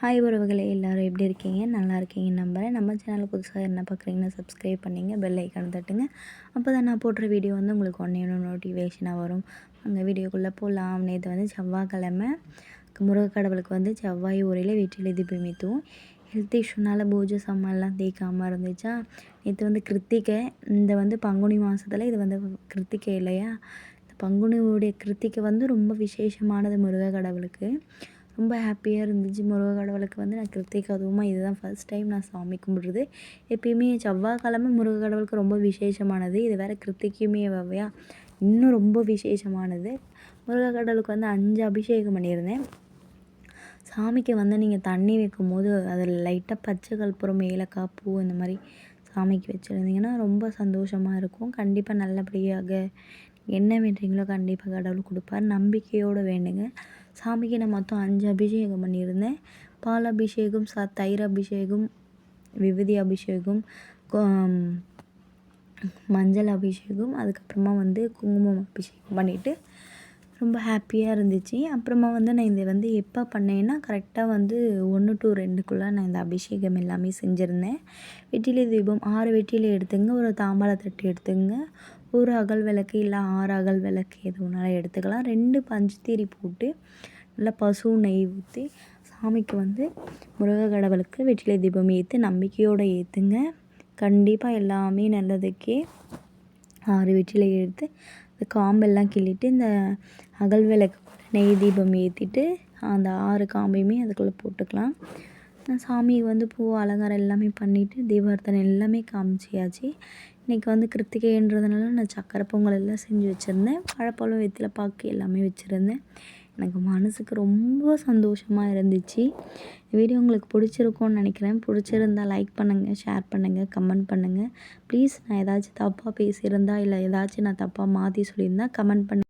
Hi உறவுகளே, எல்லோரும் எப்படி இருக்கீங்க? நல்லா இருக்கீங்கன்னு நம்புகிறேன். நம்ம சேனல் புதுசாக என்ன பார்க்குறீங்கன்னா சப்ஸ்கிரைப் பண்ணிங்க, பெல் ஐக்கான் தட்டுங்க. அப்போ தான் நான் போடுற வீடியோ வந்து உங்களுக்கு ஒன்று நோட்டிஃபிகேஷனாக வரும். அந்த வீடியோக்குள்ளே போகலாம். நேற்று வந்து செவ்வாய்க்கிழமை முருகக்கடவுளுக்கு வந்து செவ்வாய் உரையில் வெற்றிலை தீபம் ஏற்றுவோம். ஹெல்த் இஷ்யூனால் பூஜை சாமான்லாம் தேய்க்காமல் இருந்துச்சா. நேற்று வந்து கிருத்திகை, இந்த வந்து பங்குனி மாதத்தில் இது வந்து கிருத்திகை இல்லையா. இந்த பங்குனியோடைய கிருத்திகை வந்து ரொம்ப விசேஷமானது முருகக்கடவுளுக்கு. ரொம்ப ஹாப்பியாக இருந்துச்சு. முருகக்கடவுளுக்கு வந்து நான் கிருத்திகை அதுவுமா இதுதான் ஃபர்ஸ்ட் டைம் நான் சாமி கும்பிட்றது. எப்பயுமே செவ்வாய்க்கிழமை முருகக்கடவுளுக்கு ரொம்ப விசேஷமானது. இது வேறு கிருத்திகையுமே வவையா இன்னும் ரொம்ப விசேஷமானது. முருகக்கடவுளுக்கு வந்து 5 அபிஷேகம் பண்ணியிருந்தேன். சாமிக்கு வந்து நீங்கள் தண்ணி வைக்கும்போது அதில் லைட்டாக பச்சை கற்பூரம், ஏலக்காய் பூ இந்த மாதிரி சாமிக்கு வச்சுருந்தீங்கன்னா ரொம்ப சந்தோஷமாக இருக்கும். கண்டிப்பாக நல்லபடியாக என்ன வேண்டுறீங்களோ கண்டிப்பாக கடவுள் கொடுப்பார். நம்பிக்கையோடு வேண்டுங்க. சாமிக்கு நான் மொத்தம் 5 அபிஷேகம் பண்ணியிருந்தேன். பால் அபிஷேகம், தயிர் அபிஷேகம், விபூதி அபிஷேகம், மஞ்சள் அபிஷேகம், அதுக்கப்புறமா வந்து குங்குமம் அபிஷேகம் பண்ணிவிட்டு ரொம்ப ஹாப்பியாக இருந்துச்சு. அப்புறமா வந்து நான் இதை வந்து எப்போ பண்ணேன்னா கரெக்டாக வந்து 1 to 2க்குள்ளே நான் இந்த அபிஷேகம் எல்லாமே செஞ்சுருந்தேன். வெற்றிலை தீபம் 6 வெற்றிலை எடுத்துங்க, ஒரு தாம்பாளத்தட்டு எடுத்துங்க, ஒரு அகல் விளக்கு இல்லை 6 அகல் விளக்கு எது வேணாலும் எடுத்துக்கலாம். 2 பஞ்சுத்திரி போட்டு நல்லா பசு நெய் ஊற்றி சாமிக்கு வந்து முருகக்கடவுளுக்கு வெற்றிலை தீபம் ஏற்றி நம்பிக்கையோடு ஏற்றுங்க. கண்டிப்பாக எல்லாமே நல்லதுக்கே. 6 வெற்றிலை எடுத்து இந்த காம்பெல்லாம் கிள்ளிட்டு இந்த அகல் விளக்கு நெய் தீபம் ஏற்றிட்டு அந்த 6 காம்பையுமே அதுக்குள்ளே போட்டுக்கலாம். நான் சாமி வந்து பூ அலங்காரம் எல்லாமே பண்ணிவிட்டு தீபார்த்தனை எல்லாமே காமிச்சியாச்சு. இன்றைக்கி வந்து கிருத்திகைன்றதுனால நான் சக்கரை பொங்கல் எல்லாம் செஞ்சு வச்சுருந்தேன். வாழைப்பழம், வெற்றிலை பாக்கு எல்லாமே வச்சுருந்தேன். எனக்கு மனதுக்கு ரொம்ப சந்தோஷமாக இருந்துச்சு. வீடியோ உங்களுக்கு பிடிச்சிருக்கும்னு நினைக்கிறேன். பிடிச்சிருந்தால் லைக் பண்ணுங்கள், ஷேர் பண்ணுங்கள், கமெண்ட் பண்ணுங்கள். ப்ளீஸ் நான் ஏதாச்சும் தப்பாக பேசியிருந்தா இல்லை ஏதாச்சும் நான் தப்பாக மாற்றி சொல்லியிருந்தா கமெண்ட் பண்ணுங்கள்.